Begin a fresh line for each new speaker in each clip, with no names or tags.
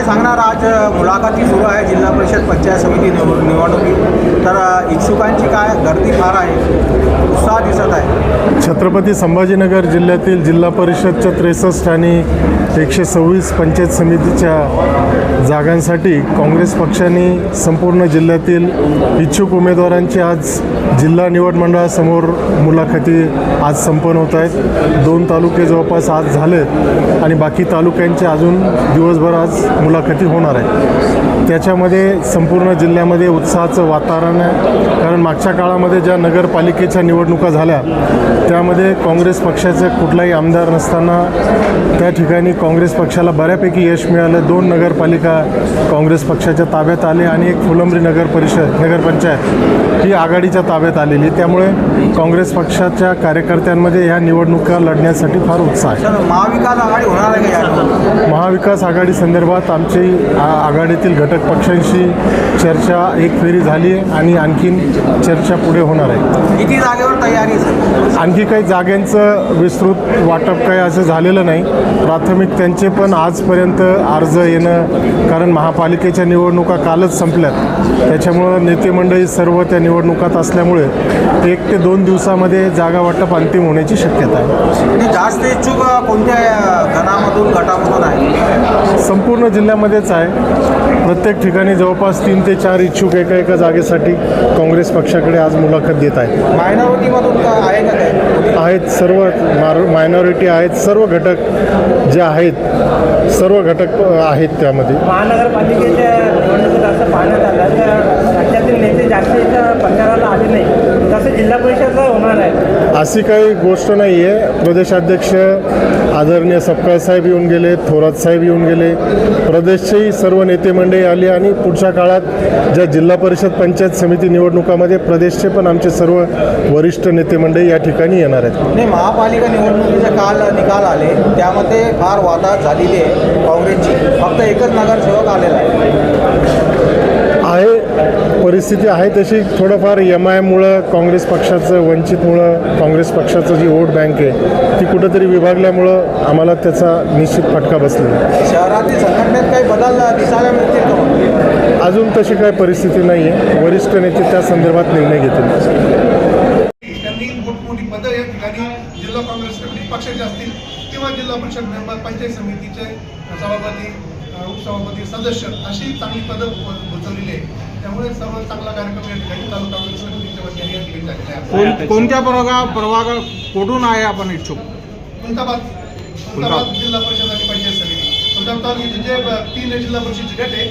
काय सांगणार? आज मुलाखती सुरू आहे जिल्हा परिषद पंचायत समिती निवडणुकी, तर इच्छुकांची काय गर्दी फार आहे, उत्साह दिसत आहे.
छत्रपती संभाजीनगर जिल्ह्यातील जिल्हा परिषदच्या 63 आणि 126 पंचायत समितीच्या जागांसाठी काँग्रेस पक्षाने संपूर्ण जिल्ह्यातील इच्छुक उमेदवारांची आज जिल्हा निवड मंडळासमोर मुलाखती आज संपन्न होत आहेत. 2 तालुके जवळपास आज झालेत आणि बाकी तालुक्यांचे अजून दिवसभर आज मुलाखती होणार आहेत. त्याच्यामध्ये संपूर्ण जिल्ह्यामध्ये उत्साहाचं वातावरण आहे, कारण मागच्या काळामध्ये ज्या नगरपालिकेच्या निवडणुका झाल्या त्यामध्ये काँग्रेस पक्षाचे कुठलाही आमदार नसताना त्या ठिकाणी काँग्रेस पक्षाला बऱ्यापैकी यश मिळालं. 2 नगरपालिका काँग्रेस पक्षाच्या ताब्यात आले आणि एक फुलंब्री नगरपंचायत ही आघाडीच्या ताब्यात आलेली. त्यामुळे काँग्रेस पक्षाच्या कार्यकर्त्यांमध्ये ह्या निवडणुका लढण्यासाठी फार उत्साह आहे.
महाविकास आघाडी होणार आहे का?
महाविकास आघाडी संदर्भात आमची आघाडीतील घटक पक्षांशी चर्चा एक फेरी झाली आहे आणि आणखीन चर्चा पुढे होणार आहे.
किती जागेवर तयारी?
आणखी काही जागांचं विस्तृत वाटप काही असं झालेलं नाही. प्राथमिक त्यांचे पण आजपर्यंत अर्ज येणं, कारण महापालिकेच्या निवडणुका कालच संपल्यात, त्याच्यामुळं नेते मंडळी सर्व त्या निवडणुकात असल्यामुळे 1 ते 2 दिवसामध्ये जागा वाटप अंतिम होण्याची शक्यता आहे.
जास्त इच्छुक कोणत्या गणामधून गटामधून आहे?
संपूर्ण जिल्ह्यामध्येच आहे. प्रत्येक ठिकाणी जवळपास 3 ते 4 इच्छुक एका जागेसाठी काँग्रेस पक्षाकडे आज मुलाखत देत आहेत.
मायनॉरिटीमधून आहे का काय?
आहेत, सर्व मायनॉरिटी आहेत, सर्व घटक जे आहेत सर्व घटक आहेत त्यामध्ये.
महानगरपालिकेच्या निवडणुकीत असं पाहण्यात आलं तर राज्यातील नेते जास्त इथं प्रचाराला आले नाही, तसं जिल्हा परिषदला होणार आहे.
अशी काही गोष्ट नाही आहे. प्रदेशाध्यक्ष आदरणीय सपकाळ साहेब येऊन गेले, थोरात साहेब येऊन गेले, प्रदेशचेही सर्व नेते मंडळी आली आणि पुढच्या काळात ज्या जिल्हा परिषद पंचायत समिती निवडणुकामध्ये प्रदेशचे पण आमचे सर्व वरिष्ठ नेते मंडळी या ठिकाणी येणार आहेत.
नाही, महापालिका निवडणुकीचे काल निकाल आले त्यामध्ये फार वादात झालेली आहे काँग्रेसची, फक्त एकच नगरसेवक आलेला
आहे. परिस्थिती आहे तशी. थोडंफार MIMमुळं काँग्रेस पक्षाचं, वंचितमुळं काँग्रेस पक्षाचं जी वोट बँक आहे ती कुठंतरी विभागल्यामुळं आम्हाला त्याचा निश्चित फटका बसलेला आहे.
शहरातील संघटनेत काही बदल दिसायला मिळतील का?
अजून तशी काही परिस्थिती नाही आहे. वरिष्ठ नेते त्या संदर्भात निर्णय घेतील.
त्यांनी मोठमोठी पदं या ठिकाणी जिल्हा काँग्रेस कमिटी पक्षाचे असतील किंवा जिल्हा परिषद मेंबर, पंचायत समितीचे सभापती, उपसभापती, सदस्य अशी चांगली पदं बसवलेली आहे. त्यामुळे सर्व चांगला कार्यक्रम या ठिकाणी तालुका काँग्रेस समितीच्या वतीने या ठिकाणी झालेला आहे.
कोणत्या प्रभाग कुठून आहे आपण इच्छुक?
खुलताबाद जिल्हा परिषद आणि पंचायत समिती. खुलताबाद तालुक्याचे जे 3 जिल्हा परिषदचे गट आहे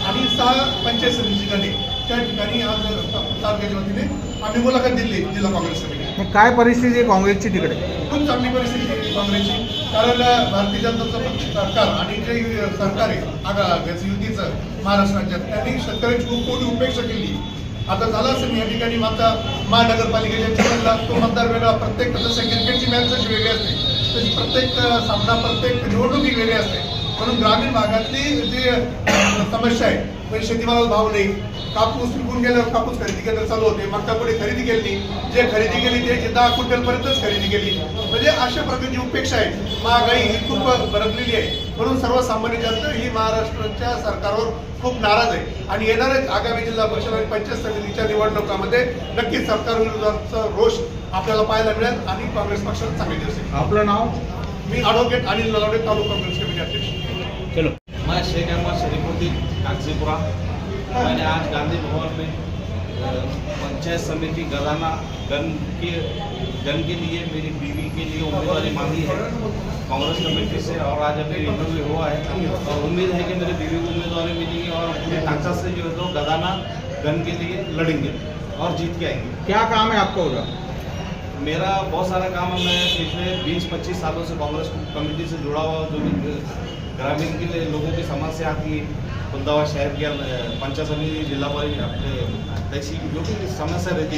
आणि 6 पंचायत समितीचे गट आहे, त्या ठिकाणी आज तालुक्याच्या वतीने आम्ही मुलाखत दिली जिल्हा काँग्रेस समिती.
मग काय परिस्थिती आहे काँग्रेसची तिकडे?
खूप चांगली परिस्थिती आहे काँग्रेसची, कारण भारतीय जनता सरकार आणि जे सरकार आहे युतीचं महाराष्ट्र राज्यात, त्यांनी शेतकऱ्यांची खूप मोठी उपेक्षा केली. आता झालं असेल या ठिकाणी आता महानगरपालिकेच्या चिन्हला तो मतदार वेगळा, प्रत्येक जसं क्रिकेटची मॅच जशी वेगळी असते तशी प्रत्येक सामना, प्रत्येक निवडणूक ही वेगळी असते. म्हणून ग्रामीण भागातली जी समस्या आहे, म्हणजे शेतीमालाला भाव नाही, कापूस विकून गेल्यावर कापूस खरेदी केंद्र चालू होते, मका पुढे खरेदी केली नाही, जे खरेदी केली ते 10 क्विंटलपर्यंतच खरेदी केली. म्हणजे अशा प्रकारची उपेक्षा आहे. महागाई ही खूप भडकलेली आहे. म्हणून सर्वसामान्य जनता ही महाराष्ट्राच्या सरकारवर खूप नाराज आहे आणि येणाऱ्याच आगामी जिल्हा परिषद आणि पंचायत समितीच्या निवडणुकामध्ये नक्कीच सरकार विरोधाचा रोष आपल्याला पाहायला मिळेल आणि काँग्रेस पक्षाला चांगले दिवस आहे.
आपलं नाव?
मी ॲडव्होकेट अनिल नलावडे, तालुका काँग्रेस कमिटी अध्यक्ष.
चलो, मैं शेख अहमद शरीफुद्दीन कागजीपुरा। मैंने आज गांधी भवन में पंचायत समिति गदाना गन के लिए मेरी बीवी के लिए उम्मीदवारी मांगी है कांग्रेस कमेटी से, और आज अभी इंटरव्यू हुआ है और उम्मीद है कि मेरी बीवी को उम्मीदवारी मिलेगी और पूरी ताकत से जो है तो गदाना गन के लिए लड़ेंगे और जीत के आएंगे।
क्या काम है आपका उधर?
मेरा बहुत सारा काम है। मैं पिछले 20-25 सालों से कांग्रेस कमेटी से जुड़ा हुआ, जो भी ग्रामीण के लिए लोगों की समस्या आती है, खुलदाबाद शहर के पंचायत समिति, जिला परिषद, अपने तहसील जो भी समस्या रहती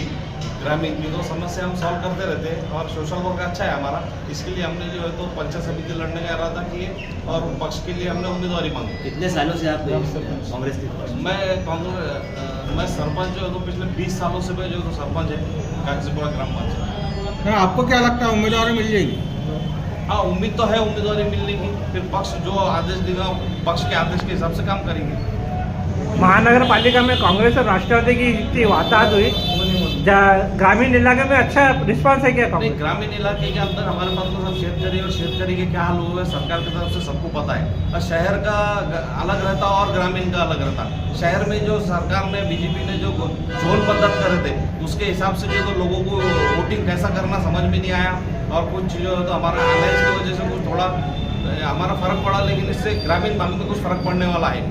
ग्रामीण की, तो समस्या हम सॉल्व करते रहते हैं और सोशल वर्क अच्छा है हमारा। इसके लिए हमने जो है तो पंचायत समिति लड़ने का इरादा किए और पक्ष के लिए हमने उम्मीदवारी मांगी।
कितने सालों से आप कांग्रेस के?
मैं सरपंच जो है तो पिछले 20 सालों से मैं जो तो सरपंच है कागजीपुरा ग्राम पंचायत।
आपको क्या लगता है उम्मीदवारी मिल जाएगी?
हाँ, उम्मीद तो है उम्मीदवारी मिलने की, फिर पक्ष जो आदेश देगा पक्ष के आदेश के हिसाब से काम करेंगे।
महानगर पालिका में कांग्रेस और राष्ट्रवादी की जितनी वाताहत हुई, ग्रामीण इलाके में अच्छा रिस्पांस है क्या
नहीं,
कांग्रेस?
ग्रामीण इलाके के अंदर हमारे पास तो सब शेतकरी और शेतकरी के क्या हाल हुए हैं सरकार की तरफ से सबको पता है। और शहर का अलग रहता और ग्रामीण का अलग रहता। शहर में जो सरकार ने बीजेपी ने जो जोन पद्धत करे थे उसके हिसाब से जो तो लोगों को वोटिंग कैसा करना समझ में नहीं आया, और कुछ जो तो हमारा अलायंस की वजह से कुछ थोड़ा हमारा फर्क पड़ा, लेकिन इससे ग्रामीण भाग में कुछ फर्क पड़ने वाला है।